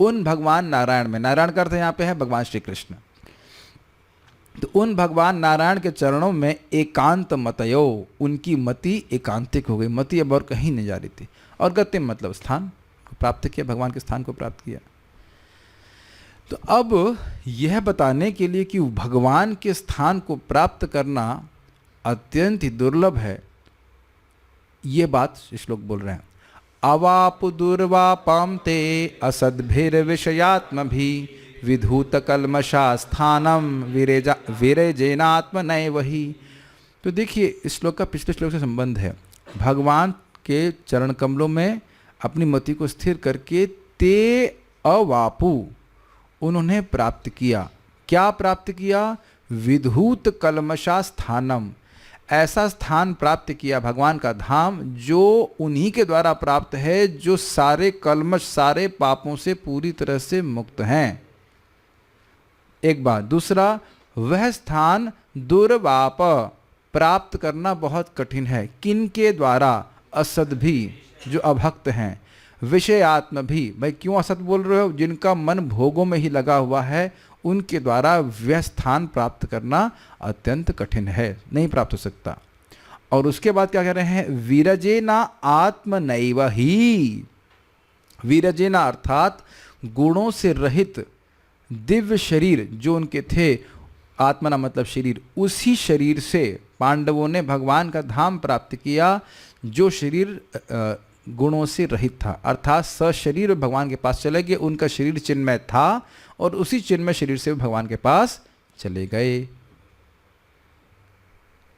उन भगवान नारायण में, नारायण का अर्थ यहाँ पे है भगवान श्री कृष्ण, तो उन भगवान नारायण के चरणों में एकांत मतयो, उनकी मति एकांतिक हो गई। मति अब और कहीं नहीं जा रही थी। और गतिम मतलब स्थान को प्राप्त किया, भगवान के स्थान को प्राप्त किया। तो अब यह बताने के लिए कि भगवान के स्थान को प्राप्त करना अत्यंत ही दुर्लभ है, ये बात श्लोक बोल रहे हैं। अवाप दुर्वापम ते असद्भिर विषयात्म भी विधूत कलमशा स्थानम विरेजेनात्म नए वही। तो देखिए इस श्लोक का पिछले श्लोक से संबंध है। भगवान के चरण कमलों में अपनी मति को स्थिर करके ते अवापु, उन्होंने प्राप्त किया। क्या प्राप्त किया? विधूत कलमशा स्थानम, ऐसा स्थान प्राप्त किया, भगवान का धाम, जो उन्हीं के द्वारा प्राप्त है, जो सारे कलमश, सारे पापों से पूरी तरह से मुक्त हैं। एक बात। दूसरा, वह स्थान दुर्वाप, प्राप्त करना बहुत कठिन है। किन के द्वारा? असद भी, जो अभक्त हैं। विषयात्म भी, भाई क्यों असत बोल रहे हो? जिनका मन भोगों में ही लगा हुआ है, उनके द्वारा वह स्थान प्राप्त करना अत्यंत कठिन है, नहीं प्राप्त हो सकता। और उसके बाद क्या कह रहे हैं? विरजेना आत्म नैव ही। विरजेना अर्थात गुणों से रहित दिव्य शरीर जो उनके थे, आत्मना मतलब शरीर, उसी शरीर से पांडवों ने भगवान का धाम प्राप्त किया, जो शरीर गुणों से रहित था। अर्थात सशरीर भगवान के पास चले गए, उनका शरीर चिन्मय था और उसी चिन्मय शरीर से भगवान के पास चले गए।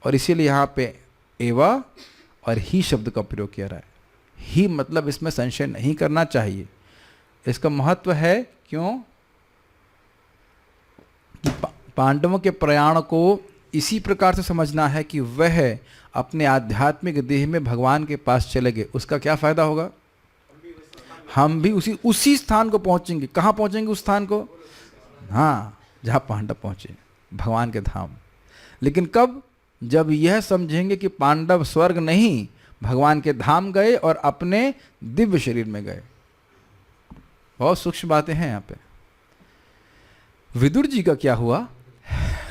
और इसीलिए यहाँ पे एवा और ही शब्द का प्रयोग किया रहा है। ही मतलब इसमें संशय नहीं करना चाहिए, इसका महत्व है। क्यों? पांडवों के प्रयाण को इसी प्रकार से समझना है कि वह अपने आध्यात्मिक देह में भगवान के पास चले गए, उसका क्या फायदा होगा? हम भी उसी स्थान को पहुंचेंगे। कहाँ पहुंचेंगे उस स्थान को? हाँ, जहाँ पांडव पहुंचे, भगवान के धाम। लेकिन कब? जब यह समझेंगे कि पांडव स्वर्ग नहीं, भगवान के धाम गए और अपने दिव्य शरीर में गए। बहुत सूक्ष्म बातें हैं यहाँ पे। विदुर जी का क्या हुआ?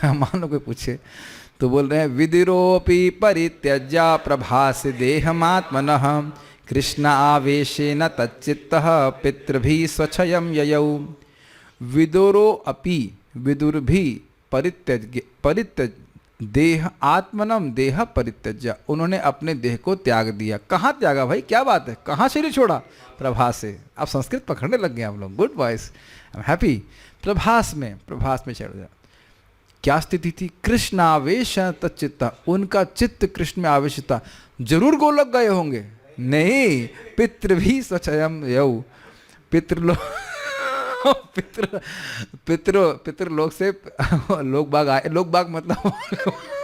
मान लो कोई पूछे तो बोल रहे हैं, विदुरोपि परित्यज्या प्रभास देहमात्मनः कृष्ण आवेशेन तच्चित्तः पितृभिः स्वच्छयं ययौ। विदुरो अपि, विदुर भी, परित्यज देह आत्मनम, देह परित्यज्य, उन्होंने अपने देह को त्याग दिया। कहाँ त्यागा भाई? क्या बात है, कहाँ शरीर छोड़ा? प्रभास से। आप संस्कृत पकड़ने लग गए आप लोग, good boys, I am happy. Prabhas में चढ़ गया। क्या स्थिति थी? कृष्ण आवेश तच्चित्ता, उनका चित्त कृष्ण में आवेश था। जरूर गोलोक गए होंगे? नहीं, पितृ भी स्वच्छयम यौ, पितृलोक पितृलोक से लोग बाग आए, लोग बाग मतलब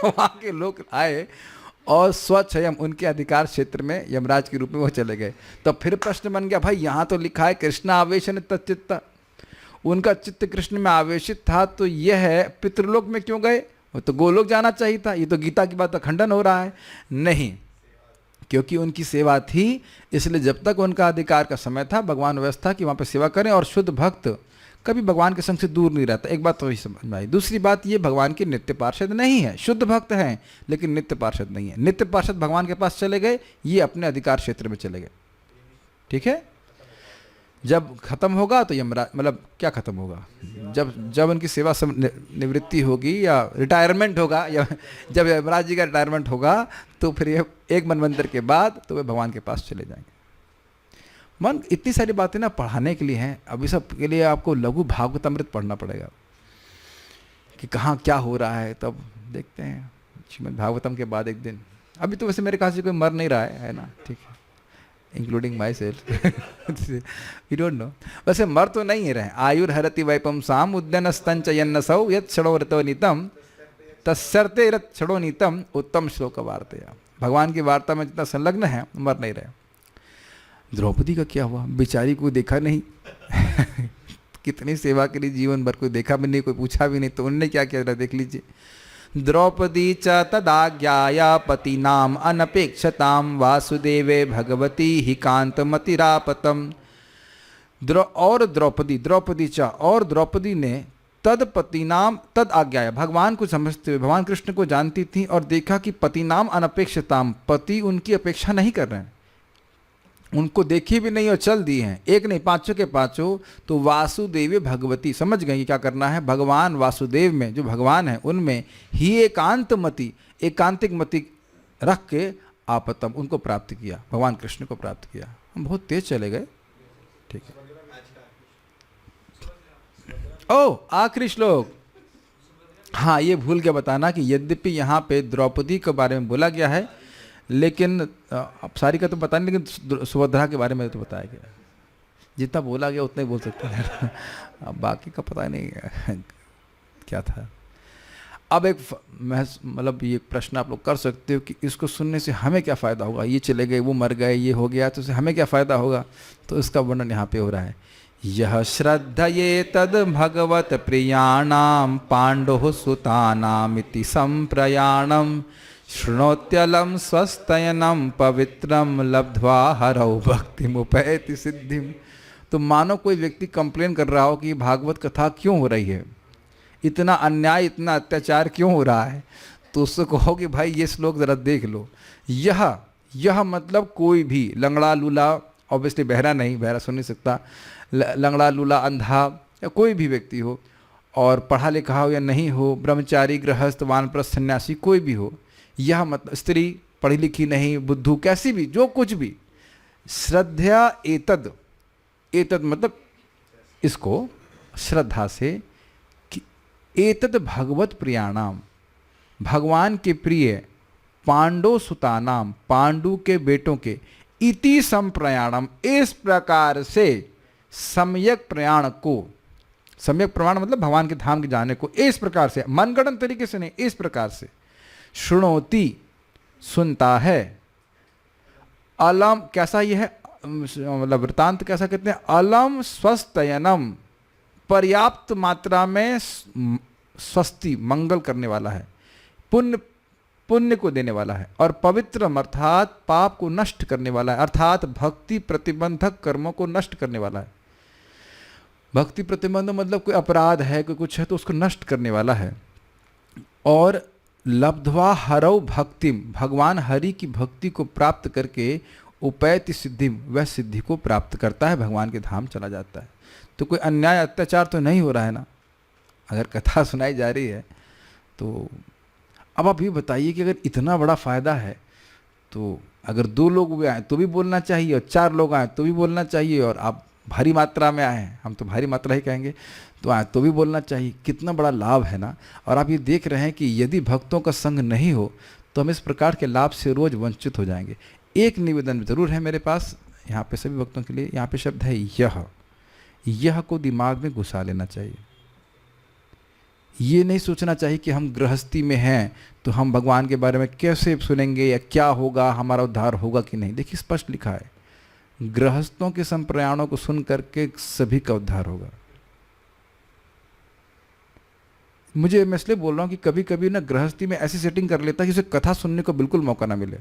वहाँ के लोग आए और स्वच्छयम, उनके अधिकार क्षेत्र में यमराज के रूप में वो चले गए। तो फिर प्रश्न बन गया, भाई यहाँ तो लिखा है कृष्ण आवेशन तच्चित्ता, उनका चित्त कृष्ण में आवेशित था, तो यह है पितृलोक में क्यों गए? वो तो गोलोक जाना चाहिए था। ये तो गीता की बात का खंडन हो रहा है। नहीं, क्योंकि उनकी सेवा थी, इसलिए जब तक उनका अधिकार का समय था, भगवान व्यवस्था की वहाँ पर सेवा करें। और शुद्ध भक्त कभी भगवान के संग से दूर नहीं रहता। एक बात तो ही समझ में आई। दूसरी बात, ये भगवान के नित्य पार्षद नहीं है, शुद्ध भक्त हैं लेकिन नित्य पार्षद नहीं है। नित्य पार्षद भगवान के पास चले गए, ये अपने अधिकार क्षेत्र में चले गए। ठीक है, जब खत्म होगा तो यमराज, मतलब क्या खत्म होगा? जब उनकी सेवा निवृत्ति होगी या रिटायरमेंट होगा, या जब यमराज जी का रिटायरमेंट होगा, तो फिर ये एक मनवंतर के बाद तो वे भगवान के पास चले जाएंगे। मन इतनी सारी बातें ना पढ़ाने के लिए हैं। अभी सब के लिए आपको लघु भागवतामृत पढ़ना पड़ेगा कि कहाँ क्या हो रहा है, तब देखते हैं श्रीमद् भागवतम के बाद एक दिन। अभी तो वैसे मेरे ख्याल से कोई मर नहीं रहा है ना? ठीक है, including my self, you don't know. वैसे मर तो नहीं रहे। आयुर्हरति वैपम साम उद्यन स्तंचयन्नसौ यत् षडो नीतम तस्सर्ते रत षडो नीतम उत्तम श्लोक वार्तया। भगवान की वार्ता में जितना संलग्न है, मर नहीं रहे। द्रौपदी का क्या हुआ? बेचारी को देखा नहीं कितनी सेवा करी जीवन भर, कोई देखा भी नहीं, कोई पूछा भी नहीं, तो उनने क्या किया देख लीजिए। द्रौपदी च तदाज्ञाया पतीनाम अनपेक्षताम वासुदेवे भगवती हि कांतमतिरापतम। और द्रौपदी च, और द्रौपदी ने तद पतिनाम तद आज्ञाया, भगवान को समझते हुए, भगवान कृष्ण को जानती थी और देखा कि पतिनाम अनपेक्षताम, पति उनकी अपेक्षा नहीं कर रहे हैं, उनको देखी भी नहीं और चल दी हैं, एक नहीं पांचों के पांचों। तो वासुदेव भगवती, समझ गए कि क्या करना है, भगवान वासुदेव में जो भगवान है उनमें ही एकांतमति, एकांतिक मति रख के आपतम, उनको प्राप्त किया, भगवान कृष्ण को प्राप्त किया। हम बहुत तेज चले गए, ठीक है। ओ आखिरी श्लोक, हाँ ये भूल के बताना कि यद्यपि यहाँ पे द्रौपदी के बारे में बोला गया है, लेकिन अब सारी का तो पता नहीं, लेकिन सुभद्रा के बारे में तो बताया गया, जितना बोला गया उतना ही बोल सकते हैं। अब बाकी का पता नहीं क्या था। अब एक मतलब ये प्रश्न आप लोग कर सकते हो कि इसको सुनने से हमें क्या फ़ायदा होगा, ये चले गए, वो मर गए, ये हो गया, तो उससे हमें क्या फ़ायदा होगा। तो इसका वर्णन यहाँ पे हो रहा है, यह श्रद्धये तद भगवत प्रियाणाम पांडु सुतानामिति संप्रयाणम शृणोत्यलम स्वस्तयनम पवित्रम लब्ध्वा हरौ भक्तिमुपैति सिद्धिम। तो मानो कोई व्यक्ति कंप्लेन कर रहा हो कि भागवत कथा क्यों हो रही है, इतना अन्याय, इतना अत्याचार क्यों हो रहा है, तो उससे कहो कि भाई ये श्लोक ज़रा देख लो। यह मतलब कोई भी लंगड़ा लूला, ऑब्वियसली बहरा नहीं, बहरा सुन नहीं सकता, लंगड़ा लूला अंधा या कोई भी व्यक्ति हो, और पढ़ा लिखा हो या नहीं हो, ब्रह्मचारी गृहस्थ वानप्रस्थ सन्यासी कोई भी हो, यह मतलब स्त्री पढ़ी लिखी नहीं, बुद्धू, कैसी भी, जो कुछ भी, श्रद्धा एतद, एतद मतलब इसको श्रद्धा से कि एतद भगवत प्रियाणाम, भगवान के प्रिय, पांडो सुतानाम, पांडु के बेटों के, इति संप्रयाणम, इस प्रकार से, सम्यक प्रयाण को, सम्यक प्रमाण मतलब भगवान के धाम के जाने को, इस प्रकार से, मनगढ़ंत तरीके से नहीं, इस प्रकार से, शृणोति सुनता है, अलम कैसा ये है, मतलब वृतांत कैसा कहते हैं, अलम स्वस्तयनम, पर्याप्त मात्रा में स्वस्ति मंगल करने वाला है, पुण्य को देने वाला है, और पवित्रम अर्थात पाप को नष्ट करने वाला है, अर्थात भक्ति प्रतिबंधक कर्मों को नष्ट करने वाला है। भक्ति प्रतिबंध मतलब कोई अपराध है, कोई कुछ है तो उसको नष्ट करने वाला है। और लब्ध्वा हरौ भक्तिम, भगवान हरि की भक्ति को प्राप्त करके उपैति सिद्धिम, वह सिद्धि को प्राप्त करता है, भगवान के धाम चला जाता है। तो कोई अन्याय अत्याचार तो नहीं हो रहा है ना, अगर कथा सुनाई जा रही है तो। अब आप ये बताइए कि अगर इतना बड़ा फ़ायदा है तो अगर 2 लोग भी आए तो भी बोलना चाहिए, और 4 लोग आए तो भी बोलना चाहिए, और आप भारी मात्रा में आए हैं, हम तो भारी मात्रा ही कहेंगे, तो आए तो भी बोलना चाहिए, कितना बड़ा लाभ है ना। और आप ये देख रहे हैं कि यदि भक्तों का संग नहीं हो तो हम इस प्रकार के लाभ से रोज़ वंचित हो जाएंगे। एक निवेदन ज़रूर है मेरे पास यहाँ पे सभी भक्तों के लिए, यहाँ पे शब्द है यह को दिमाग में घुसा लेना चाहिए। ये नहीं सोचना चाहिए कि हम गृहस्थी में हैं तो हम भगवान के बारे में कैसे सुनेंगे या क्या होगा, हमारा उद्धार होगा कि नहीं। देखिए स्पष्ट लिखा है, गृहस्थों के संप्रयाणों को सुन करके सभी का उद्धार होगा। मुझे मैं इसलिए बोल रहा हूँ कि कभी कभी ना गृहस्थी में ऐसी सेटिंग कर लेता है कि उसे कथा सुनने को बिल्कुल मौका ना मिले।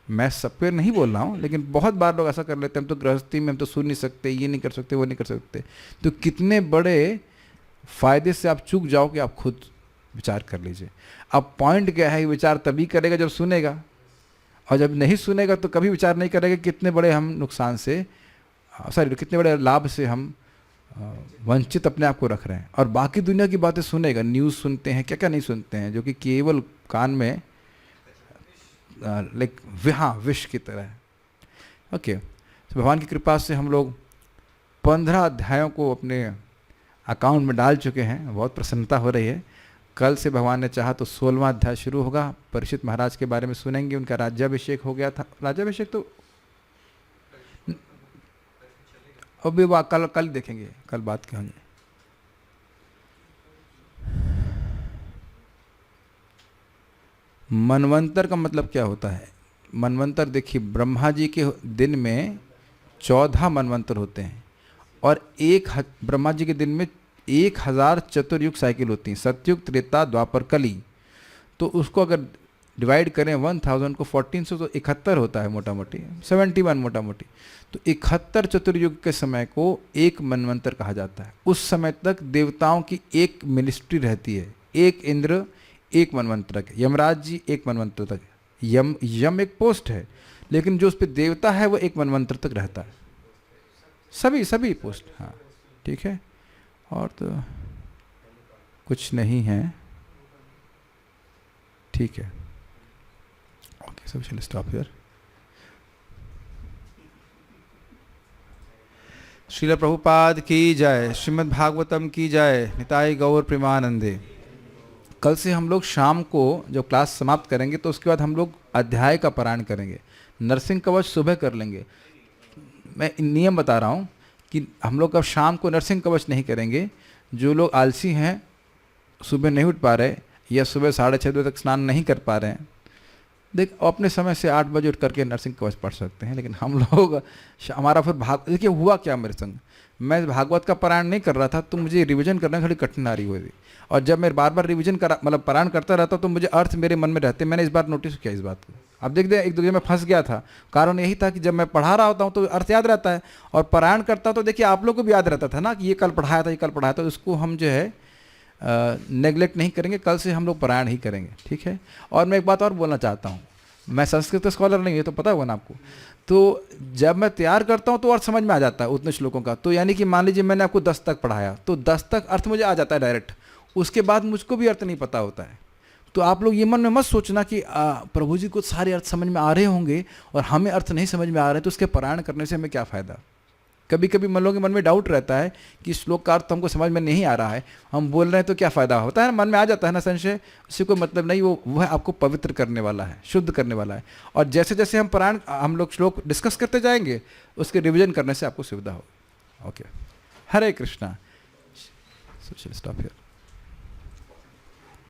मैं सब पे नहीं बोल रहा हूँ, लेकिन बहुत बार लोग ऐसा कर लेते हैं, हम तो गृहस्थी में हम तो सुन नहीं सकते, ये नहीं कर सकते, वो नहीं कर सकते। तो कितने बड़े फायदे से आप चूक जाओ कि आप खुद विचार कर लीजिए। अब पॉइंट क्या है, विचार तभी करेगा जब सुनेगा, और जब नहीं सुनेगा तो कभी विचार नहीं करेगा कितने बड़े हम नुकसान से, कितने बड़े लाभ से हम वंचित अपने आप को रख रहे हैं। और बाकी दुनिया की बातें सुनेगा, न्यूज़ सुनते हैं, क्या क्या नहीं सुनते हैं, जो कि केवल कान में लाइक विष की तरह है। ओके, तो भगवान की कृपा से हम लोग 15 अध्यायों को अपने अकाउंट में डाल चुके हैं, बहुत प्रसन्नता हो रही है। कल से भगवान ने चाहा तो 16वां अध्याय शुरू होगा। परीक्षित महाराज के बारे में सुनेंगे, उनका राज्याभिषेक हो गया था। राज्याभिषेक तो अभी कल देखेंगे, कल बात करेंगे। मनवंतर का मतलब क्या होता है? मनवंतर देखिए, ब्रह्मा जी के दिन में 14 मनवंतर होते हैं, और ब्रह्मा जी के दिन में 1000 चतुर्युग साइकिल होती हैं, सतयुग, त्रेता, द्वापर, कली। तो उसको अगर डिवाइड करें 1000 को 14 से तो 71 होता है मोटा मोटी, 71 मोटा मोटी। तो 71 चतुर्युग के समय को एक मनवंतर कहा जाता है। उस समय तक देवताओं की एक मिनिस्ट्री रहती है, एक इंद्र एक मनवंतर तक, यमराज जी एक मनवंतर तक, यम एक पोस्ट है, लेकिन जो उस पर देवता है वो एक मनवंतर तक रहता है। सभी पोस्ट, हाँ ठीक है। और तो कुछ नहीं है, ठीक है। Okay, so we shall stop here. Srila Prabhupada की जय, श्रीमद् भागवतम की जय, निताई गौर प्रेमानंदे। कल से हम लोग शाम को जब क्लास समाप्त करेंगे तो उसके बाद हम लोग अध्याय का पारायण करेंगे। नरसिंह कवच सुबह कर लेंगे। मैं नियम बता रहा हूँ कि हम लोग अब शाम को नरसिंह कवच नहीं करेंगे। जो लोग आलसी हैं, सुबह नहीं उठ पा रहे या सुबह 6:30 बजे तक स्नान नहीं कर पा रहे हैं, देख अपने समय से 8 बजे उठ करके नरसिंह कवच पढ़ सकते हैं। लेकिन हम लोग हमारा फिर देखिए हुआ क्या मेरे संग, मैं भागवत का पारायण नहीं कर रहा था तो मुझे रिवीजन करने में थोड़ी कठिनाई हुई थी। और जब मैं बार बार रिवीजन करा मतलब पारायण करता रहता तो मुझे अर्थ मेरे मन में रहते। मैंने इस बार नोटिस किया इस बात को। अब देख दे एक दूसरे में फंस गया था। कारण यही था कि जब मैं पढ़ा रहा होता हूँ तो अर्थ याद रहता है, और पारायण करता तो देखिए आप लोग को भी याद रहता था ना कि ये कल पढ़ाया था, ये कल पढ़ाया था। उसको हम जो है नेगलेक्ट नहीं करेंगे। कल से हम लोग पारायण ही करेंगे, ठीक है। और मैं एक बात और बोलना चाहता हूँ, मैं संस्कृत स्कॉलर नहीं है तो पता होगा ना आपको। तो जब मैं तैयार करता हूँ तो अर्थ समझ में आ जाता है उतने श्लोकों का। तो यानी कि मान लीजिए मैंने आपको 10 तक पढ़ाया तो 10 तक अर्थ मुझे आ जाता है डायरेक्ट, उसके बाद मुझको भी अर्थ नहीं पता होता है। तो आप लोग ये मन में मत सोचना कि प्रभु जी को सारे अर्थ समझ में आ रहे होंगे और हमें अर्थ नहीं समझ में आ रहे तो उसके पारायण करने से हमें क्या फ़ायदा। कभी कभी मन लोगों के मन में डाउट रहता है कि श्लोक का अर्थ हमको समझ में नहीं आ रहा है, हम बोल रहे हैं तो क्या फ़ायदा होता है ना, मन में आ जाता है ना संशय। उससे कोई मतलब नहीं, वो है आपको पवित्र करने वाला है, शुद्ध करने वाला है। और जैसे जैसे हम लोग श्लोक डिस्कस करते जाएंगे उसके रिविजन करने से आपको सुविधा हो। Okay, Hare Krishna. So shall stop here.